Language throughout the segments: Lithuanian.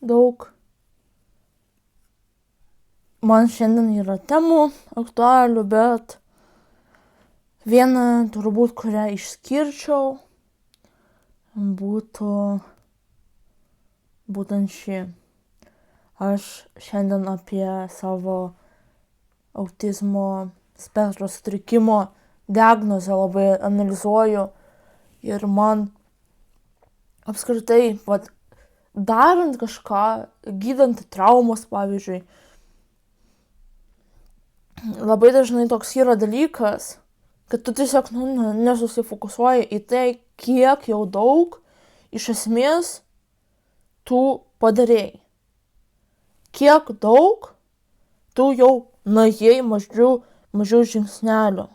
daug. Man šiandien yra temų aktualių, bet viena turbūt, kurią išskirčiau, būtų būtent ši. Aš šiandien apie savo autizmo spektro sutrikimo diagnozę labai analizuoju ir man apskritai, darant kažką, gydant traumas, pavyzdžiui, labai dažnai toks yra dalykas, kad tu tiesiog nesusifokusuoji į tai, kiek jau daug iš esmės tu padarėjai. Kiek daug tu jau nuėjai mažiau žingsnelių.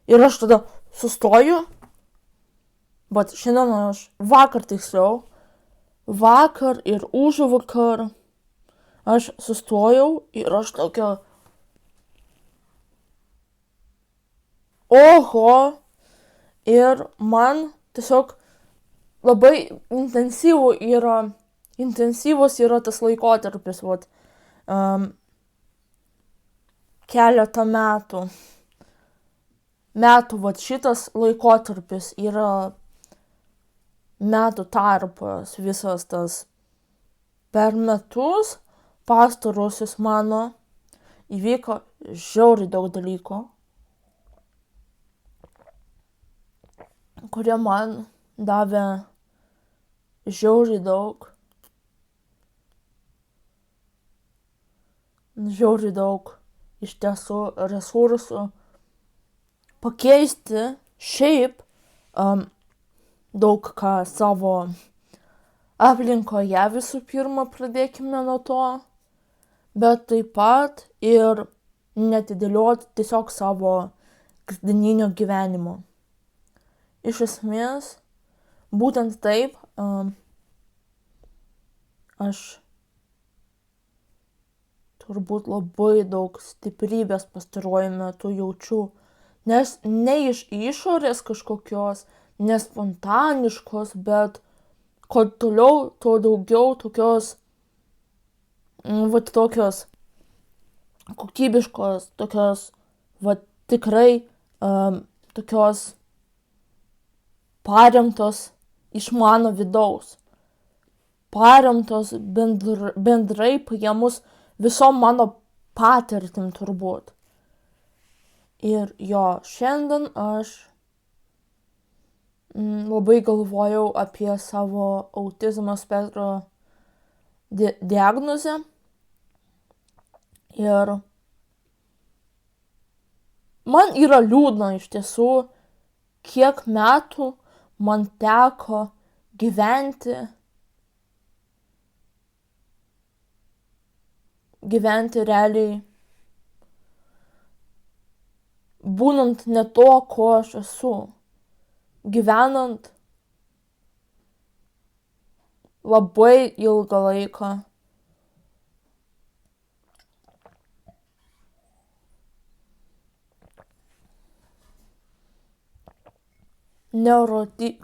Ir aš tada sustoju, bet šiandien vakar ir užvakar aš sustojau ir aš tokia, oho, ir man tiesiog labai intensyvus yra tas laikotarpis, keletą metų, šitas laikotarpis yra metų tarpas, visas tas per metus pastaruosius mano įvyko žiauriai daug dalykų, kurie man davė žiauriai daug iš tiesų resursų pakeisti šiaip daug ką savo aplinkoje, visų pirma, pradėkime nuo to, bet taip pat ir neatidėlioti tiesiog savo kasdieninio gyvenimo. Iš esmės, būtent taip aš turbūt labai daug stiprybės pastaruoju metu jaučiu, nes ne iš išorės kažkokios, nespontaniškos, bet kad toliau, to daugiau tokios, tokios kokybiškos, tokios, tikrai tokios paremtos iš mano vidaus, paremtos bendrai paėmus visom mano patirtim turbūt. Ir šiandien aš labai galvojau apie savo autizmo spektro diagnozę ir man yra liūdna iš tiesų, kiek metų man teko gyventi realiai, būnant ne to, ko aš esu, gyvenant labai ilgą laiką.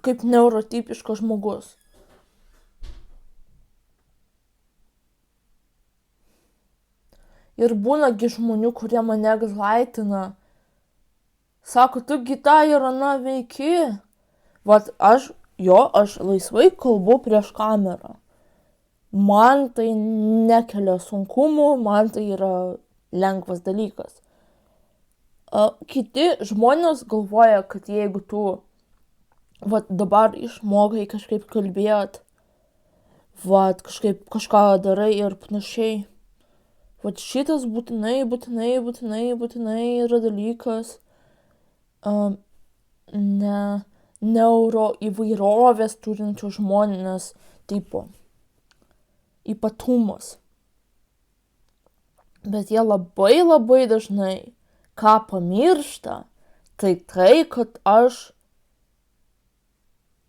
Kaip neurotipiškas žmogus. Ir būnagi žmonių, kurie mane gazlaitina. Sako, tu gi tą ir aną veiki. Aš laisvai kalbu prieš kamerą. Man tai nekelia sunkumų, man tai yra lengvas dalykas. Kiti žmonės galvoja, kad jeigu tu dabar išmokai kažkaip kalbėt, kažką darai ir panašiai, šitas būtinai yra dalykas neuroįvairovės turinčių žmonės tipo ypatumas. Bet jie labai dažnai ką pamiršta, tai, kad aš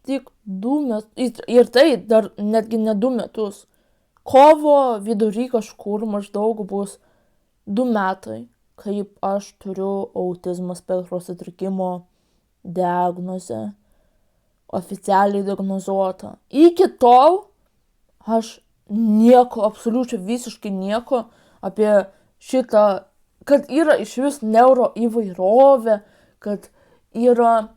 tik 2 metus, ir tai dar netgi ne 2 metus, kovo vidury kažkur maždaug bus 2 metai, kaip aš turiu autizmo spektro sutrikimo diagnozę, oficialiai diagnozuota. Iki tol aš nieko, absoliučiai visiškai nieko apie šitą, kad yra iš vis neuroįvairovė, kad yra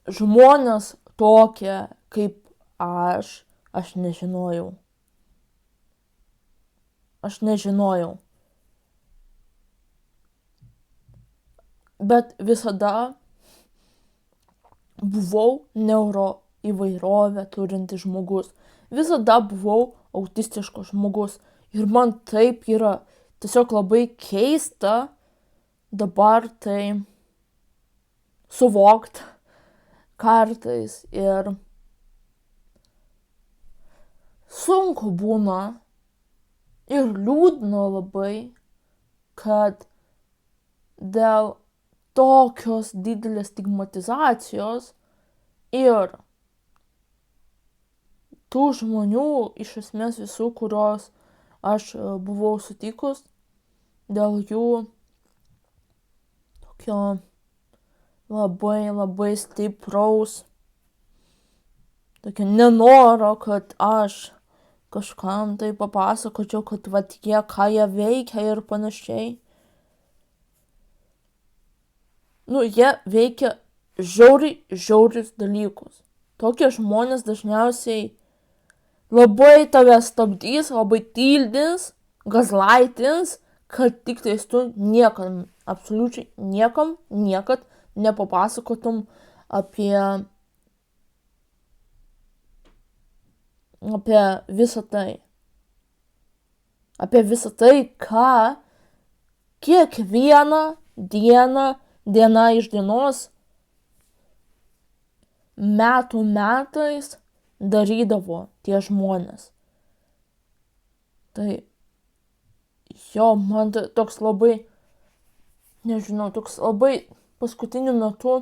žmonės tokie kaip aš nežinojau. Bet visada buvau neuroįvairovę turintis žmogus. Visada buvau autistiškas žmogus. Ir man taip yra tiesiog labai keista dabar tai suvokt kartais. Ir sunku būna ir liūdna labai, kad dėl tokios didelės stigmatizacijos ir tų žmonių, iš esmės visų, kurios aš buvau sutikus, dėl jų tokio labai, labai stipraus, tokio nenoro, kad aš kažkam tai papasakočiau, kad vat jie, ką jie veikia ir panašiai. Jie veikia žiaurius dalykus. Tokie žmonės dažniausiai labai tave stabdys, labai tildys, gazlaitins, kad tik tais tu niekam, absoliučiai niekam, niekad nepapasakotum apie visą tai. Apie visą tai, ką kiekvieną dieną, diena iš dienos, metų metais darydavo tie žmonės. Tai man toks labai, toks labai paskutiniu metu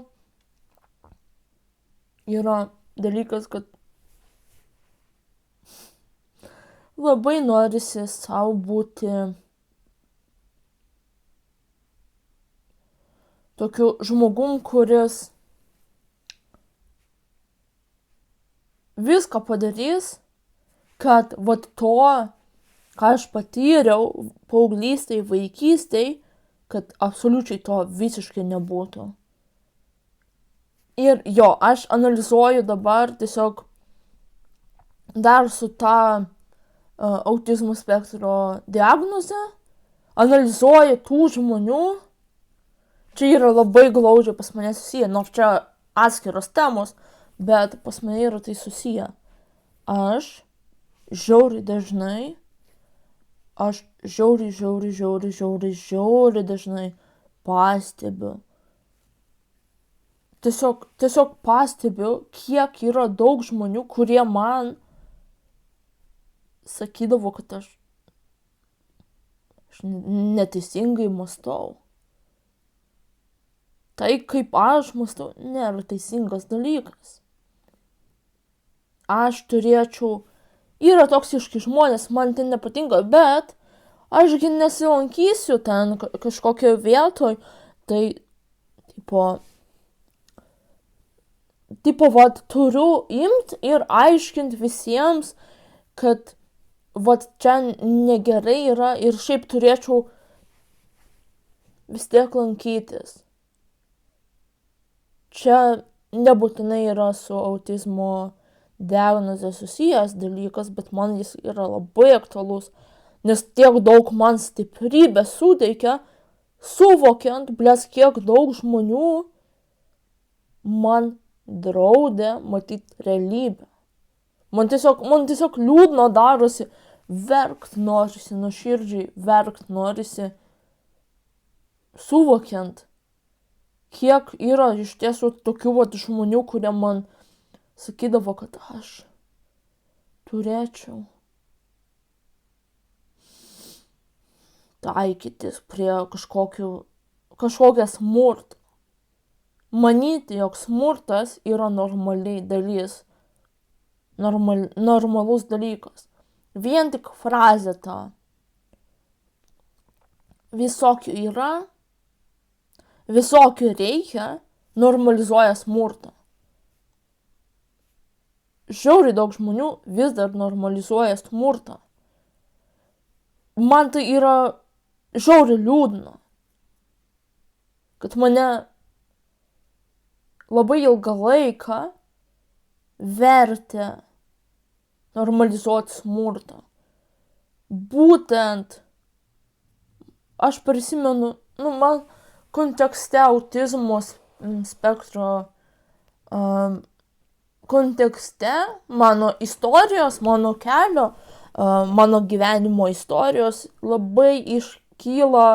yra dalykas, kad labai norisi savo būti tokiu žmogum, kuris viską padarys, kad vat to, ką aš patyriau paauglystėj, vaikystėj, kad absoliučiai to visiškai nebūtų. Ir aš analizuoju dabar tiesiog dar su ta autizmo spektro diagnoze, analizuoju tų žmonių, čia yra labai glaudžiai pas mane susiję, nors čia atskiros temos, bet pas mane yra tai susiję. Aš žiauriai dažnai pastebiu. Tiesiog pastebiu, kiek yra daug žmonių, kurie man sakydavo, kad aš neteisingai mąstau. Tai, kaip aš mąstau, nėra teisingas dalykas. Aš turėčiau, yra toksiški žmonės, man tai nepatinka, bet ašgi nesilankysiu ten kažkokio vietoj, tai vat turiu imt ir aiškint visiems, kad vat čia negerai yra ir šiaip turėčiau vis tiek lankytis. Čia nebūtinai yra su autizmo diagnoze susijęs dalykas, bet man jis yra labai aktualus, nes tiek daug man stiprybės suteikia, suvokiant, kiek daug žmonių man draudė matyti realybę. Man tiesiog liūdna darosi, verkt norisi, nuoširdžiai verkt norisi, suvokiant, kiek yra iš tiesų tokių žmonių, kurie man sakydavo, kad aš turėčiau taikytis prie kažkokią smurtą. Manyti, jog smurtas yra normaliai dalis, normalus dalykas. Vien tik frazė ta. Visokių yra, visokių reikia, normalizuoja smurtą. žiauriai daug žmonių vis dar normalizuoja smurtą. Man tai yra žiauriai liūdna, kad mane labai ilgą laiką vertė normalizuoti smurtą. Būtent aš prisimenu, man kontekste autizmo spektro kontekste mano istorijos, mano kelio, mano gyvenimo istorijos labai iškyla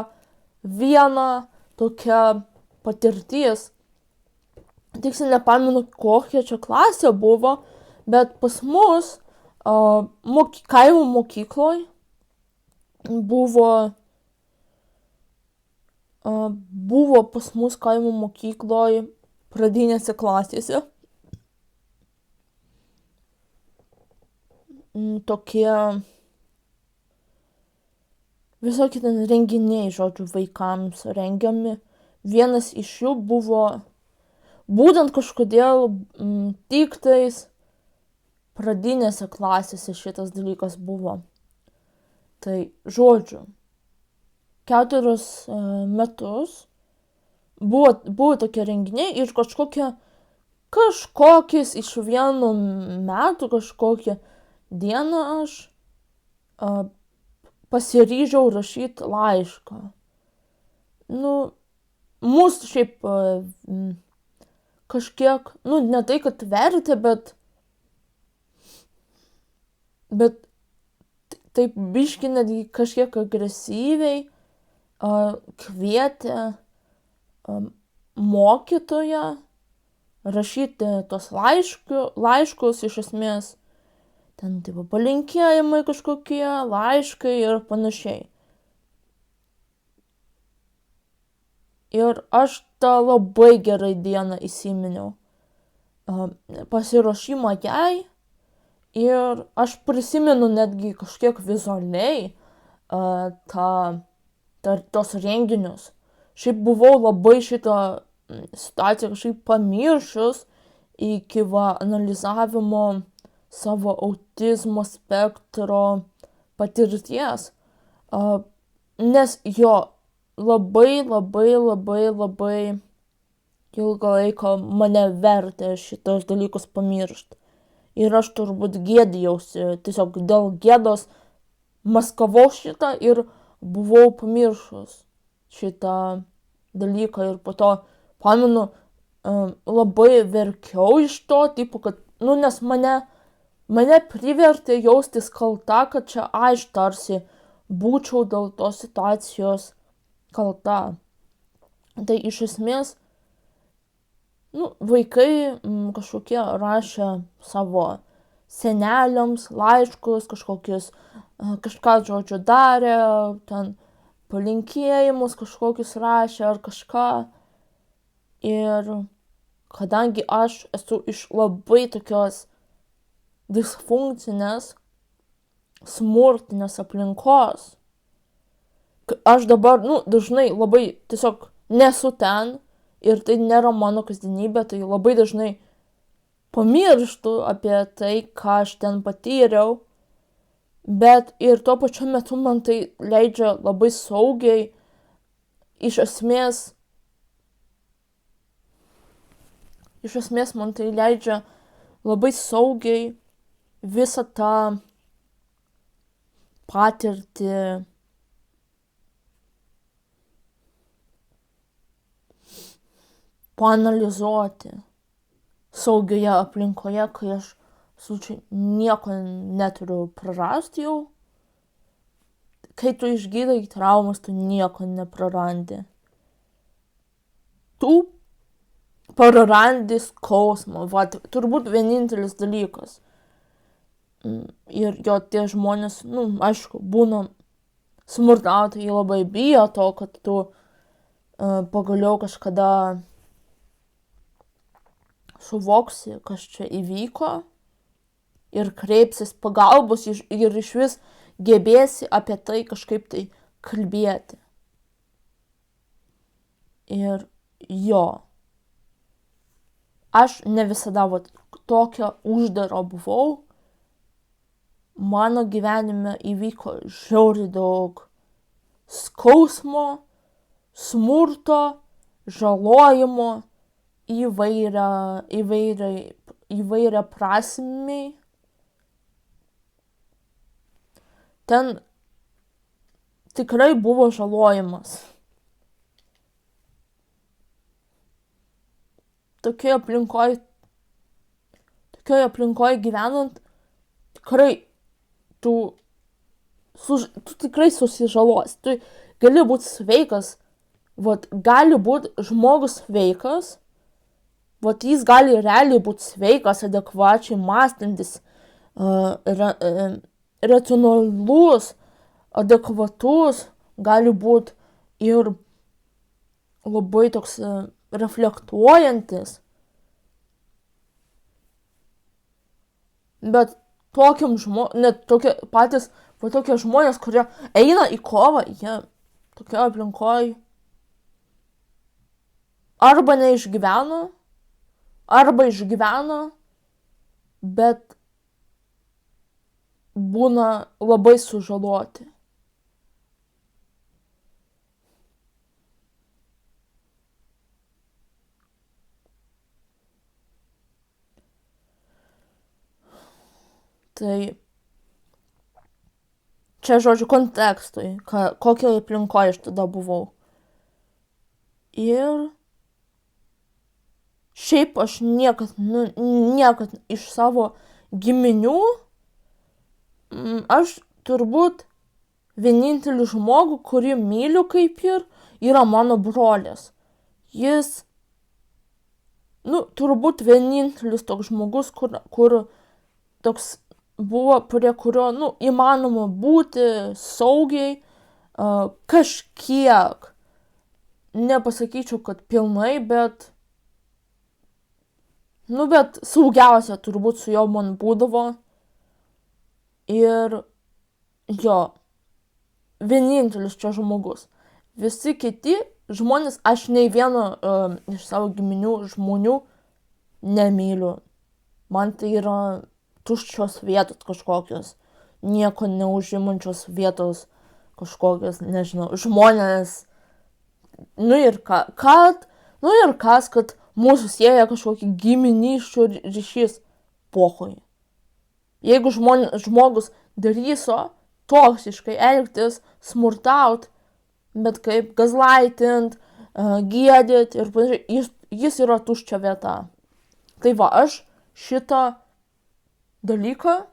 viena tokia patirtis. Tiksliai nepamenu, kokia čia klasė buvo, bet pas mus kaimo mokykloj buvo pas mus kaimo mokykloj pradinėse klasėse tokie visokie ten renginiai, žodžiu, vaikams rengiami. Vienas iš jų buvo būtent kažkodėl tik tais pradinėse klasėse šitas dalykas buvo. Tai, žodžiu, 4 metus buvo tokie renginiai ir kažkokiais iš vieno metų, kažkokią dieną aš pasiryžiau rašyti laišką. Mūsų šiaip kažkiek, ne tai, kad vertė, bet taip biškį netgi kažkiek agresyviai kvietė mokytoją rašyti tos laiškus, iš esmės, ten taip palinkėjimai kažkokie, laiškai ir panašiai. Ir aš tą labai gerai dieną įsiminiau. Pasiruošimą jai ir aš prisimenu netgi kažkiek vizualiai tos renginius. Šiaip buvau labai šitą situaciją kažkaip pamiršus iki analizavimo savo autizmo spektro patirties. Nes labai ilgą laiką mane vertė šitos dalykus pamiršti. Ir aš turbūt gėdijausi, tiesiog dėl gėdos maskavau šitą ir buvau pamiršus šitą dalyką. Ir po to, pamenu, labai verkiau iš to, kad, nes mane privertė jaustis kalta, kad čia aš tarsi būčiau dėl tos situacijos kalta. Tai iš esmės, vaikai kažkokie rašė savo seneliams laiškus, kažką, žodžiu, darė, ten palinkėjimus kažkokius rašė ar kažką. Ir kadangi aš esu iš labai tokios disfunkcinės, smurtinės aplinkos, aš dabar, dažnai labai tiesiog nesu ten ir tai nėra mano kasdienybė, tai labai dažnai pamirštu apie tai, ką aš ten patyriau, bet ir tuo pačiu metu man tai leidžia labai saugiai, iš esmės man tai leidžia labai saugiai visą tą patirtį paanalizuoti saugioje aplinkoje, kai aš nieko neturiu prarasti jau. Kai tu išgydai traumas, tu nieko neprarandi. Tu prarandi skausmą, turbūt vienintelis dalykas. Ir tie žmonės, aišku, būna smurtautojai, labai bijo to, kad tu pagaliau kažkada suvoksi, kas čia įvyko ir kreipsis pagalbos ir išvis gebėsi apie tai kažkaip tai kalbėti. Ir aš ne visada vat, tokia uždara buvau. Mano gyvenime įvyko žiauriai daug skausmo, smurto, žalojimo, įvairia prasmiai. Ten tikrai buvo žalojimas. Tokioje aplinkoje gyvenant, tikrai tu tikrai susižalosi. Tu gali būti sveikas, vat, gali būti žmogus sveikas, vat, jis gali realiai būti sveikas, adekvačiai mąstantis, racionalus, adekvatus, gali būti ir labai toks reflektuojantis. Bet tokie patys, tokie žmonės, kurie eina į kovą, jie tokia aplinkoje arba neišgyveno, arba išgyveno, bet būna labai sužaloti. Tai čia, žodžiu, kontekstui, kokioje aplinkoje aš tada buvau. Ir šiaip aš niekad iš savo giminių, aš turbūt vienintelį žmogų, kurį myliu kaip ir, yra mano brolis. Jis, turbūt vienintelis toks žmogus, kur toks buvo, prie kurio, įmanoma būti saugiai, kažkiek, nepasakyčiau, kad pilnai, bet saugiausia turbūt su juo man būdavo. Ir jo, vienintelis čia žmogus. Visi kiti žmonės, aš nei vieno iš savo giminių žmonių nemyliu. Man tai yra tuščios vietos kažkokios, nieko neužimančios vietos kažkokios, nežinau, žmonės. Ir kas, kad mūsų sieja kažkokį giminysčių ryšys, pohui. Jeigu žmogus daryso toksiškai elgtis, smurtaut, bet kaip gazlaitint, gėdyt ir panašiai, jis yra tuščia vieta. Tai va, aš šitą dalyką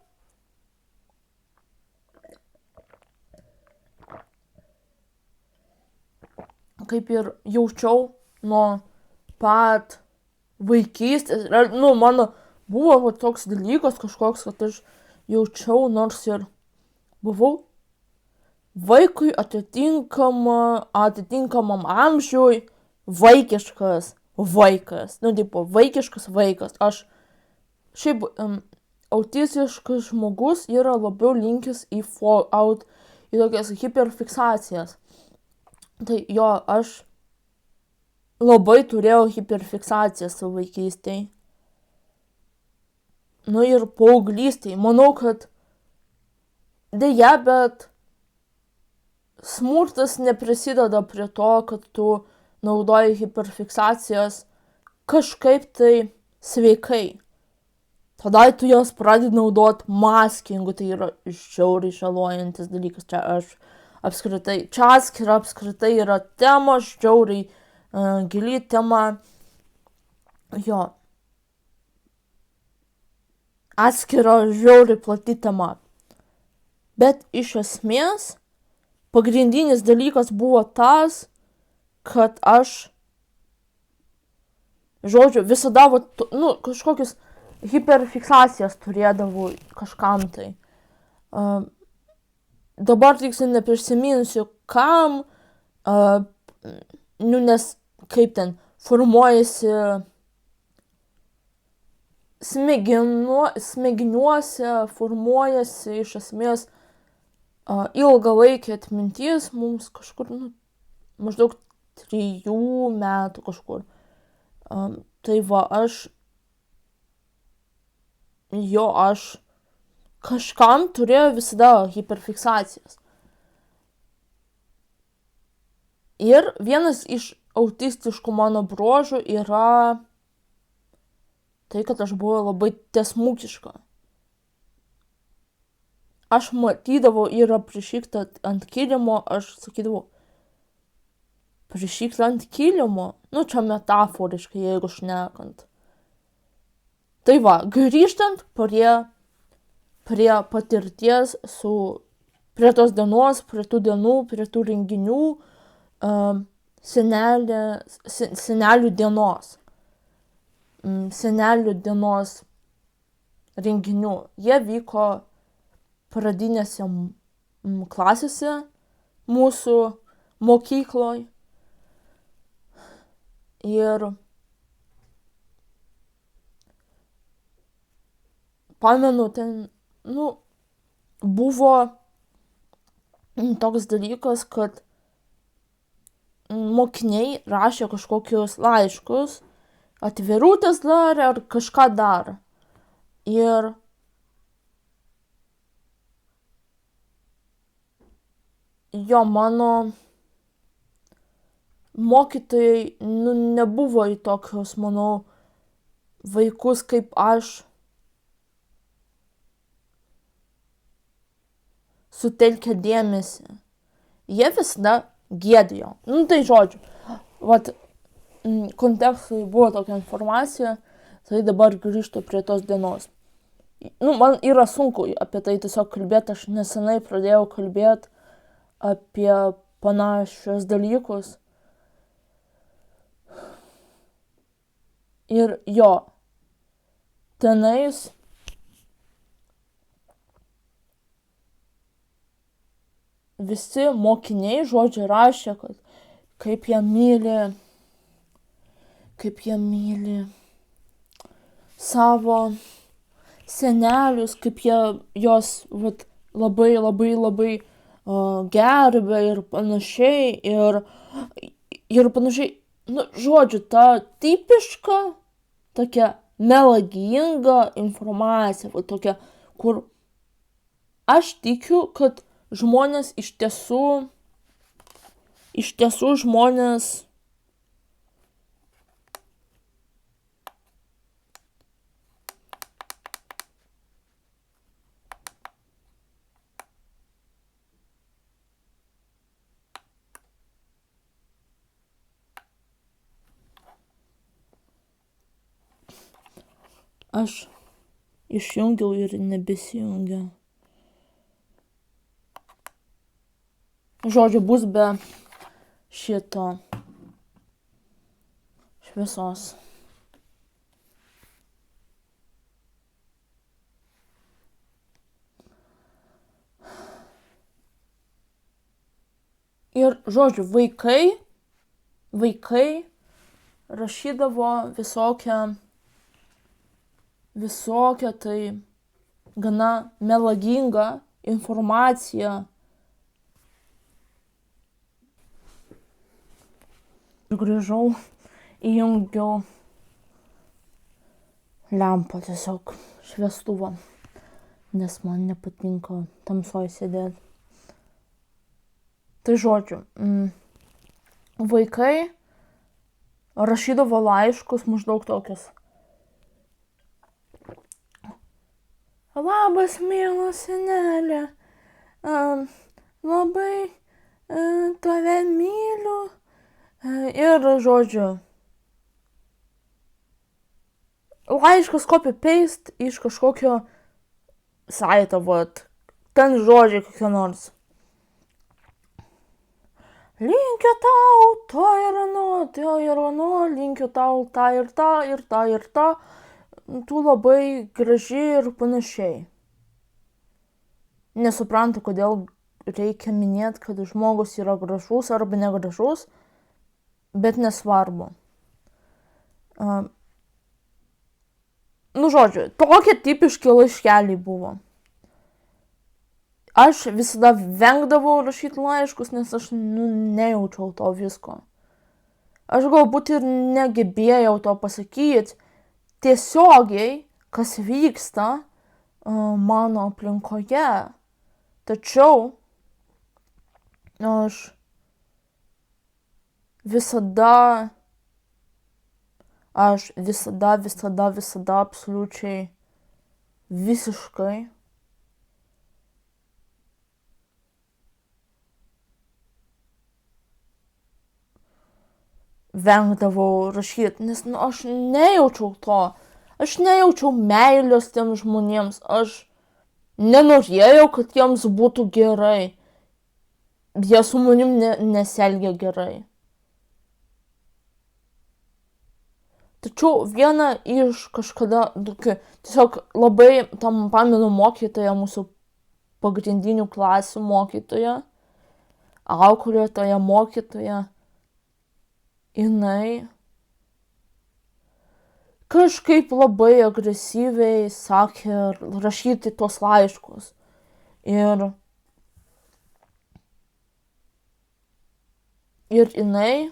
kaip ir jaučiau nuo pat vaikystės. Mano buvo toks dalykas kažkoks, kad aš jaučiau, nors ir buvau vaikui atitinkamam amžiui vaikiškas vaikas. Vaikiškas vaikas. Aš šiaip autistiškas žmogus yra labiau linkęs į tokias hiperfiksacijas. Tai jo, aš labai turėjau hiperfiksacijas savo vaikystėj. Ir paauglystėj. Manau, kad deja, bet smurtas neprisideda prie to, kad tu naudoji hiperfiksacijas kažkaip tai sveikai. Tada tu jos pradedi naudoti maskingu, tai yra žiauriai žalojantis dalykas. Čia apskritai yra tema, žiauriai gili tema. Jo. Atskira žiauriai plati tema. Bet iš esmės, pagrindinis dalykas buvo tas, kad aš, žodžiu, visada kažkokius hiperfiksacijas turėdavau kažkam tai. Dabar tiksliai neprisiminsiu kam, nes kaip ten formuojasi smegeniuose, formuojasi iš esmės ilgalaikė atmintis mums kažkur, maždaug 3 metų kažkur. Tai va, aš jo, aš kažkam turėjau visada hiperfiksacijas. Ir vienas iš autistiškų mano bruožų yra tai, kad aš buvau labai tiesmukiška. Aš matydavau, yra prišykta ant kilimo, aš sakydavau, prišykta ant kilimo, nu čia metaforiškai, jeigu šnekant. Tai va, grįžtant prie patirties prie tos dienos, prie tų dienų, prie tų renginių, senelių dienos. Senelių dienos renginių. Jie vyko pradinėse klasėse mūsų mokykloj. Ir pamenu, ten, buvo toks dalykas, kad mokiniai rašė kažkokius laiškus, atvirutės darė ar kažką dar. Ir jo, mano mokytojai nebuvo į tokius, manau, vaikus kaip aš sutelkę dėmesį. Jie visada gėdijo. Tai žodžiu, kontekstui buvo tokia informacija, tai dabar grįžtu prie tos dienos. Man yra sunku apie tai tiesiog kalbėti, aš nesenai pradėjau kalbėti apie panašius dalykus. Ir jo, tenais visi mokiniai, žodžiu, rašė, kad kaip jie myli savo senelius, kaip jie jos labai gerbė ir panašiai. Ir panašiai, žodžiu, ta tipiška tokia melaginga informacija, tokia, kur aš tikiu, kad žmonės iš tiesų žmonės aš išjungiau ir nebesijungia. Žodžiu, bus be šito šviesos. Ir, žodžiu, vaikai rašydavo visokią tai gana melagingą informaciją. Grįžau, įjungiau lempą, tiesiog šviestuvą, nes man nepatinka tamsoj sėdėti. Tai žodžiu, vaikai rašydavo laiškus maždaug tokius. Labas, mielas senelė, labai tave myliu. Ir, žodžiu, laiškas copy-paste iš kažkokio saito, ten žodžiai kokie nors. Linkiu tau to ir ano, linkiu tau tą ir tą ir tą ir tą, tu labai graži ir panašiai. Nesuprantu, kodėl reikia minėti, kad žmogus yra gražus arba negražus, bet nesvarbu. Žodžiu, tokie tipiški laiškeliai buvo. Aš visada vengdavau rašyti laiškus, nes aš nejaučiau to visko. Aš galbūt ir negebėjau to pasakyti tiesiogiai, kas vyksta mano aplinkoje. Tačiau aš visada absoliučiai visiškai vengdavau rašyti, nes aš nejaučiau to. Aš nejaučiau meilės tiem žmonėms. Aš nenorėjau, kad jiems būtų gerai. Jie su manim nesielgia gerai. Tačiau viena iš kažkada, tiesiog labai tam pamenu mokytoja, mūsų pagrindinių klasių mokytoja, auklėtoja mokytoja, jinai kažkaip labai agresyviai sakė rašyti tos laiškus. Ir jinai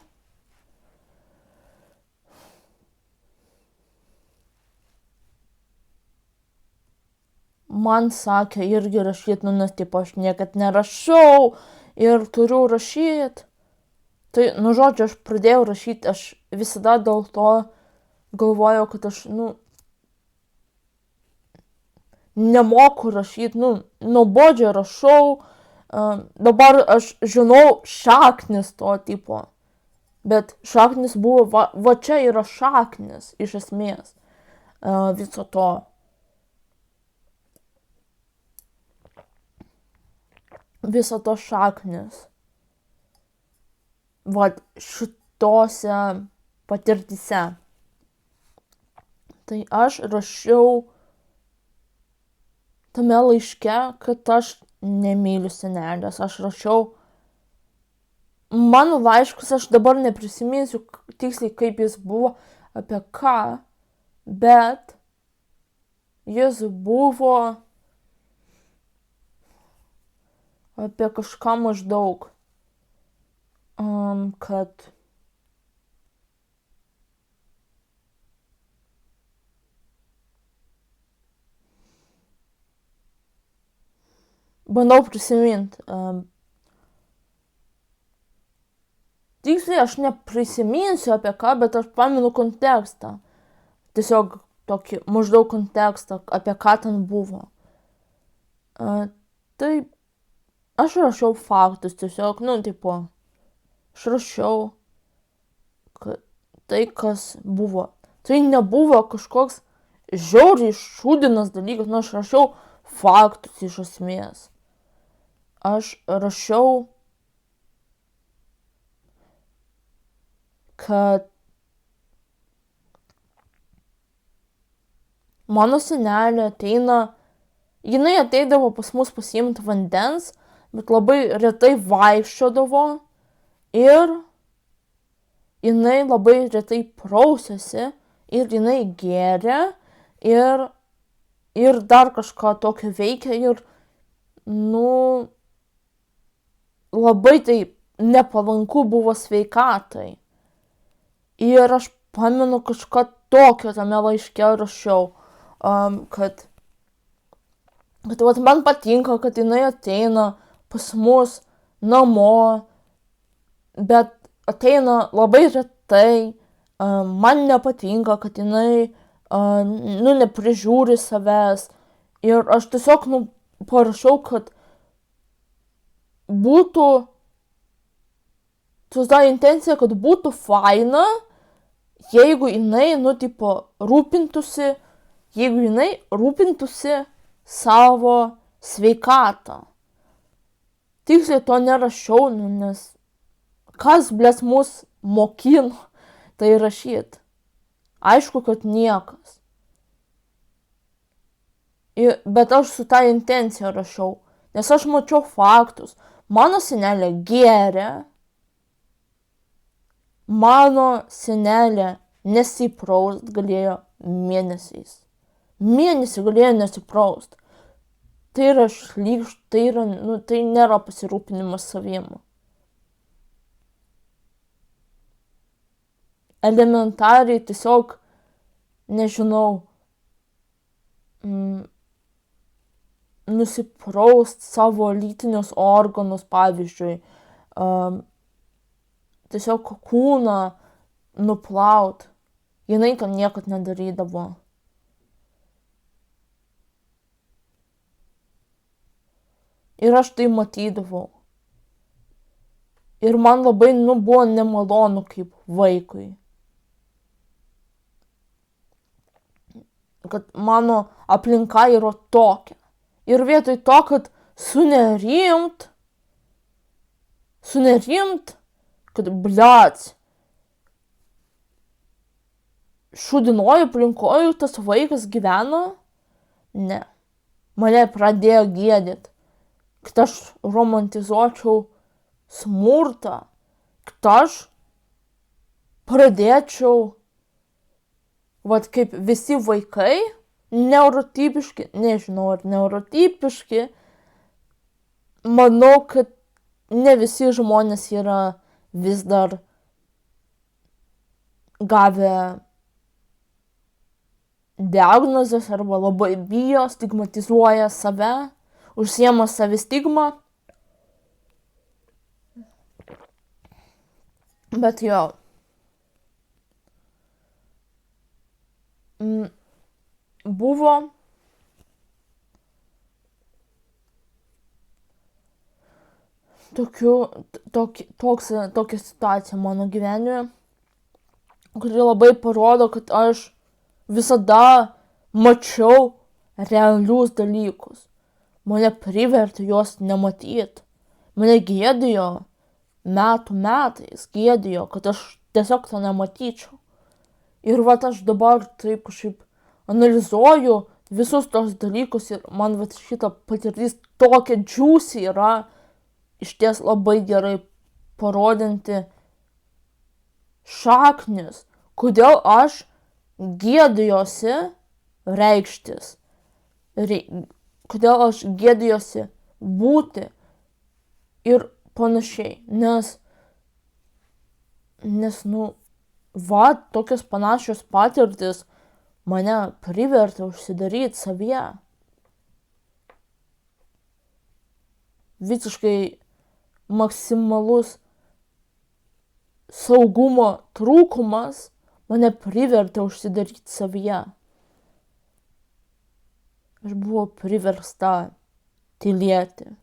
man sakė irgi rašyti, nes taip aš niekad nerašau ir turiu rašyti. Tai, žodžiu, aš pradėjau rašyti, aš visada dėl to galvojau, kad aš, nemoku rašyti, nuobodžiai rašau, dabar aš žinau šaknis to tipo, bet šaknis buvo, va čia yra šaknis iš esmės viso to. Viso to šaknis. Va šitose patirtyse. Tai aš rašiau tame laiške, kad aš nemyliu senelės. Aš rašiau mano laiškus, aš dabar neprisiminsiu tiksliai, kaip jis buvo, apie ką, bet jis buvo apie kažką maždaug, kad bandau prisiminti. Tiksliai aš neprisiminsiu apie ką, bet aš pamenu kontekstą. Tiesiog tokį maždaug kontekstą, apie ką ten buvo. Tai aš rašiau faktus tiesiog, aš rašiau tai, kas buvo. Tai nebuvo kažkoks žiauriai šūdinas dalykas, aš rašiau faktus iš esmės. Aš rašiau, kad mano senelė jinai ateidavo pas mus pasiimti vandens, bet labai retai vaikščiodavo ir jinai labai retai prausėsi ir jinai gėrė ir dar kažką tokio veikia ir, labai tai nepalanku buvo sveikatai. Ir aš pamenu kažką tokio tame laiške rašiau, kad man patinka, kad jinai ateina pas mus namo, bet ateina labai retai, man nepatinka, kad jinai, neprižiūri savęs. Ir aš tiesiog, parašiau, kad būtų, ta intencija, kad būtų faina, jeigu jinai, rūpintųsi, savo sveikatą. Tiksliai to nerašiau, nes kas blės mus mokino tai rašyti. Aišku, kad niekas. Bet aš su tą intenciją rašiau, nes aš mačiau faktus. Mano senelė gėrė, mano senelė nesipraust galėjo mėnesiais. Mėnesį galėjo nesipraust. Tai yra tai nėra pasirūpinimas savim. Elementariai tiesiog, nežinau, nusipraust savo lytinius organus, pavyzdžiui, tiesiog kūną nuplaut. Jinai to niekad nedarydavo. Ir aš tai matydavau. Ir man labai, buvo nemalonu kaip vaikui. Kad mano aplinka yra tokia. Ir vietoj to, kad sunerimt, kad bliac, šūdinoj aplinkoje tas vaikas gyvena, ne. Mane pradėjo gėdyt, kad aš romantizuočiau smurtą, kad aš pradėčiau, kaip visi vaikai, neurotipiški, nežinau ar neurotipiški, manau, kad ne visi žmonės yra vis dar gavę diagnozes arba labai bijo, stigmatizuoja save, užsiema savistigmą. Bet jo. Buvo tokia situacija mano gyvenime, kuri labai parodo, kad aš visada mačiau realius dalykus. Mane privertė juos nematyti. Mane gėdijo metais, kad aš tiesiog to nematyčiau. Ir aš dabar taip kažkaip analizuoju visus tos dalykus ir man šita patirtis tokia džiūsi yra, iš ties labai gerai parodinti šaknis, kodėl aš gėdijosi reikštis, kodėl aš gėdijosi būti ir panašiai, nes tokios panašios patirtis mane privertė užsidaryti savyje. Visiškai maksimalus saugumo trūkumas mane privertė užsidaryti savyje. Aš buvau priversta tylėti.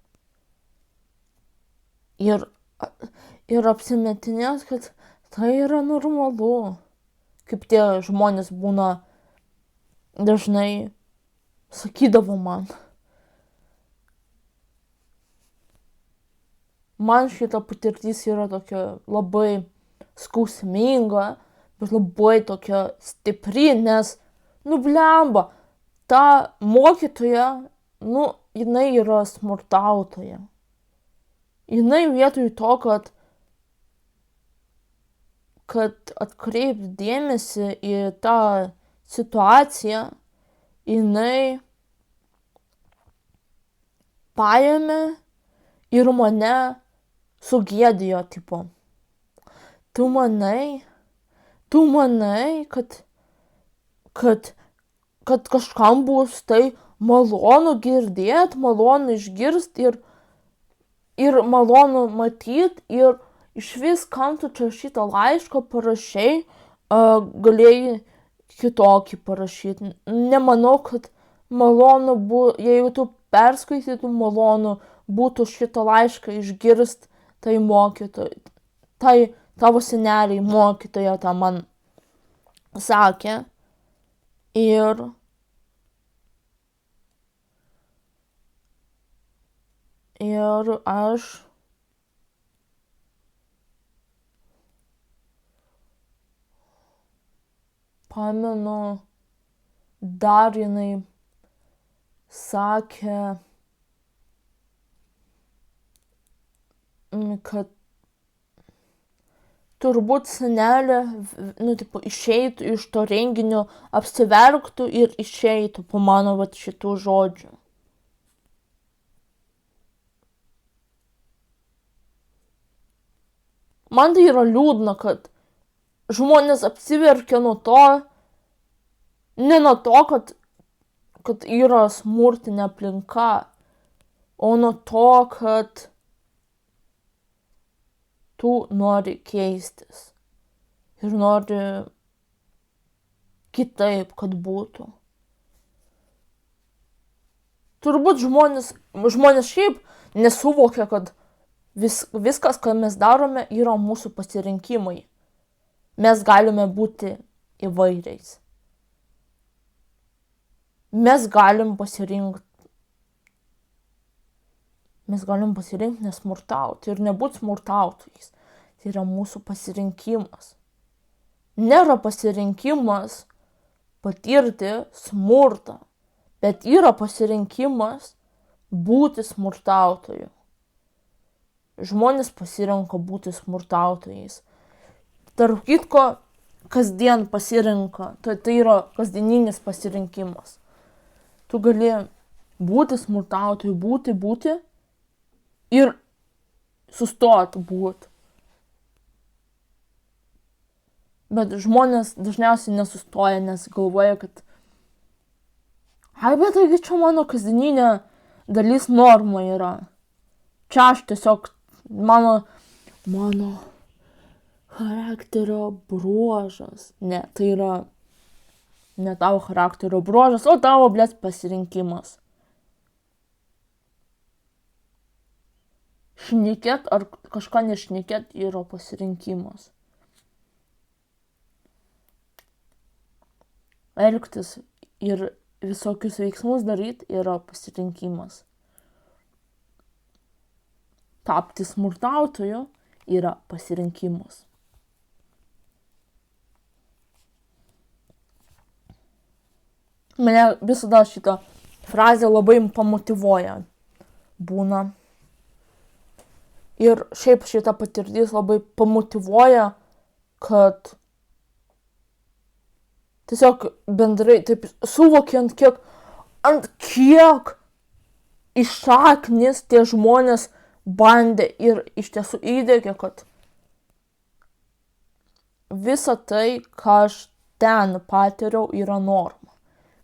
Ir apsimetinės, kad tai yra normalu. Kaip tie žmonės būna dažnai sakydavo man. Man šita patirtis yra tokia labai skausminga, bet labai tokia stipri, nes, blemba, ta mokytoja, jinai yra smurtautoja. Jinai vietoj to, kad atkreipti dėmesį į tą situaciją, jinai paėmė ir mane sugėdijo, tipo. Tu manai, kad kažkam bus tai malonu girdėti, malonu išgirsti ir malonu matyti ir iš vis, kam tu čia šitą laišką parašei, galėjai kitokį parašyti. Nemanau, kad malonu jeigu tu perskaitytum, malonu būtų šitą laišką išgirsti, tai mokytojai, tai tavo seneliai mokytoja tą man sakė. Ir aš pamenu, dar jinai sakė, kad turbūt senelė, išeitų iš to renginio, apsiverktų ir išeitų po mano šitų žodžių. Man tai yra liūdna, kad žmonės apsiverkia nuo to, ne nuo to, kad yra smurtinė aplinka, o nuo to, kad tu nori keistis ir nori kitaip, kad būtų. Turbūt žmonės šiaip nesuvokia, kad viskas, ką mes darome, yra mūsų pasirinkimai. Mes galime būti įvairiais. Mes galim pasirinkti nesmurtauti ir nebūti smurtautojais. Tai yra mūsų pasirinkimas. Nėra pasirinkimas patirti smurtą, bet yra pasirinkimas būti smurtautoju. Žmonės pasirenka būti smurtautojais. Tarp kitko, kasdien pasirenka, tai yra kasdieninis pasirinkimas. Tu gali būti smurtautoju, būti ir sustoti būti. Bet žmonės dažniausiai nesustoja, nes galvoja, kad bet taigi čia mano kasdieninė dalis norma yra. Čia aš tiesiog mano charakterio bruožas. Ne, tai yra ne tavo charakterio bruožas, o tavo, pasirinkimas. Šnekėt ar kažką nešnekėt yra pasirinkimas. Elgtis ir visokius veiksmus daryti yra pasirinkimas. Tapti smurtautoju yra pasirinkimas. Mane visada šitą frazę labai pamotyvuoja būna. Ir šiaip šitą patirtis labai pamotyvuoja, kad tiesiog bendrai taip suvokiant, kiek iš šaknis tie žmonės bandė ir iš tiesų įdėgė, kad visa tai, ką aš ten patyriau, yra norma.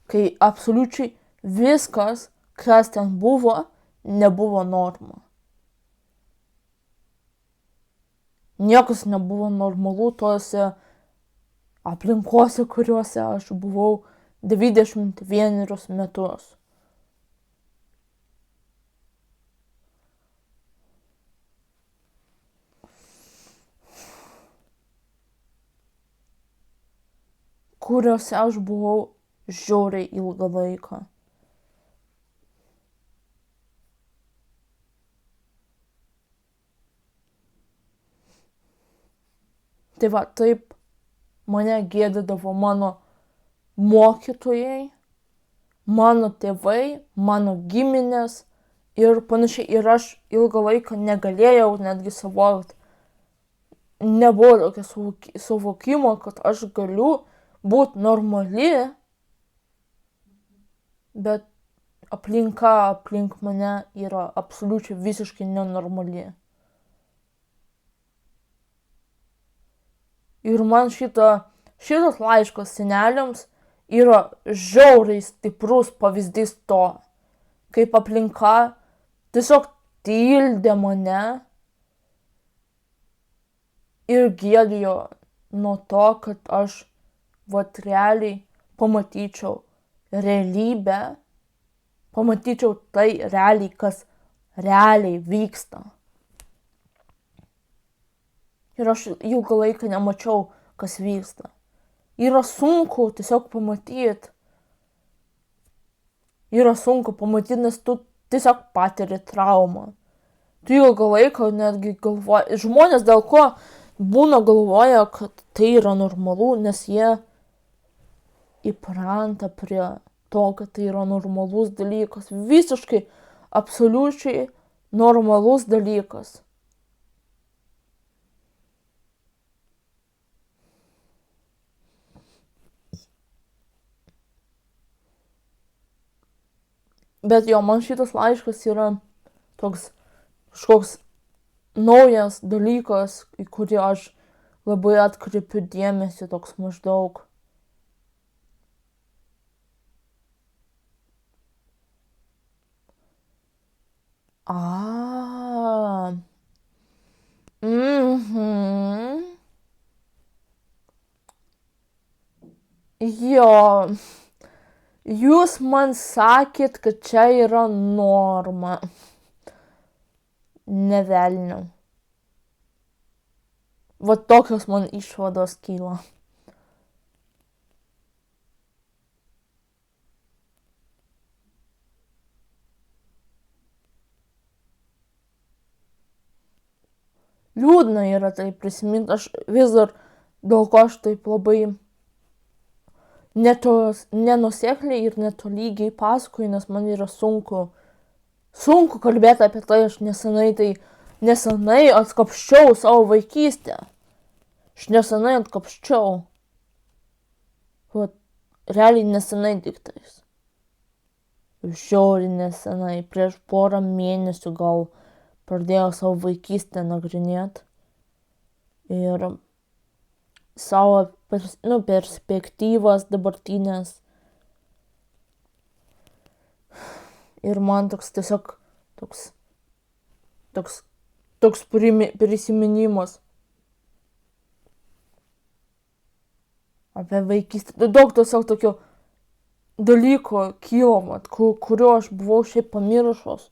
Kai absoliučiai viskas, kas ten buvo, nebuvo norma. Niekas nebuvo normalu tose aplinkose, kuriuose aš buvau 21 metus. Kuriuose aš buvau žiauriai ilgą laiką. Tai va, taip mane gėdydavo mano mokytojai, mano tėvai, mano giminės ir panašiai. Ir aš ilgą laiką negalėjau netgi suvokti. Nebuvo tokio suvokimo, kad aš galiu būti normali, bet aplinka aplink mane yra absoliučiai visiškai nenormali. Ir man šitas laiškas seneliams yra žiauriai stiprus pavyzdys to, kaip aplinka tiesiog tildė mane ir gėdijo nuo to, kad aš realiai pamatyčiau realybę, pamatyčiau tai realiai, kas realiai vyksta. Ir aš ilgą laiką nemačiau, kas vyksta. Yra sunku tiesiog pamatyti. Nes tu tiesiog patiri traumą. Tu ilgą laiką netgi galvoji. Žmonės dėl ko būna galvoja, kad tai yra normalu, nes jie įpranta prie to, kad tai yra normalus dalykas. Visiškai, absoliučiai normalus dalykas. Bet jo, man šitas laiškas yra toks kažkoks naujas dalykas, į kurį aš labai atkreipiu dėmesį, toks maždaug. A. Mhm. Jo, jūs man sakėt, kad čia yra norma. Ne velnio. Va tokios man išvados kyla. Liūdna yra tai prisiminti, aš vis dar dėl ko aš taip labai nenusekliai ir netolygiai pasakoju, nes man yra sunku kalbėti apie tai, aš nesenai atkapščiau savo vaikystę. Aš nesenai atkapščiau. Realiai nesenai tik tais. Žiauriai nesenai, prieš porą mėnesių gal pradėjau savo vaikystę nagrinėti. Ir savo perspektyvas dabartinės. Ir man toks prisiminimas apie vaikystę. Daug tiesiog tokio dalyko kylo, kurio aš buvau šiaip pamiršus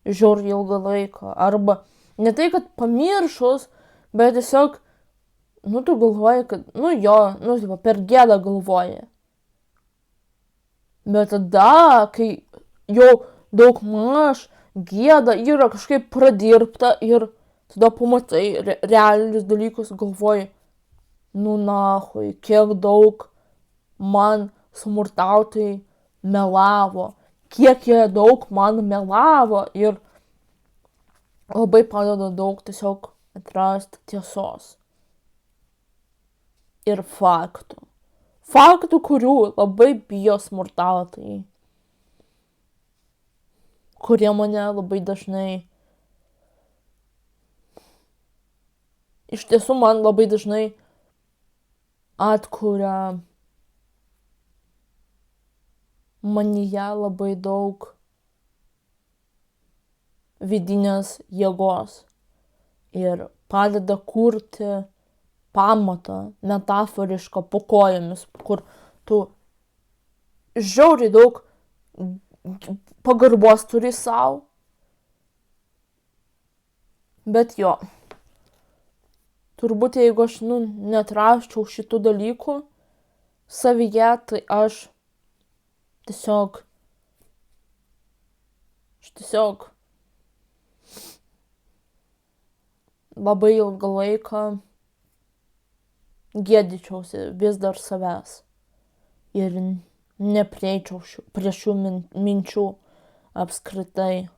žiauriai ilgą laiką. Arba ne tai, kad pamiršus, bet tiesiog, tu galvoji, kad, per gėdą galvoji. Bet tada, kai jau daug maž gėda yra kažkaip pradirbta ir tada pamatai realius dalykus, galvoji, nahui, kiek daug man smurtautojai melavo, kiek jie daug man melavo ir labai padeda daug tiesiog atrasti tiesos ir faktų. Faktų, kurių labai bijo smurtautojai, kurie mane labai dažnai, iš tiesų man labai dažnai atkuria manyje labai daug vidinės jėgos ir padeda kurti pamatą metaforišką po kojomis, kur tu žiauriai daug pagarbos turi savo. Bet jo, turbūt jeigu aš neatrasčiau šitų dalykų savyje, tai aš tiesiog labai ilgą laiką gėdyčiausi vis dar savęs ir neprieičiau prie šių minčių apskritai.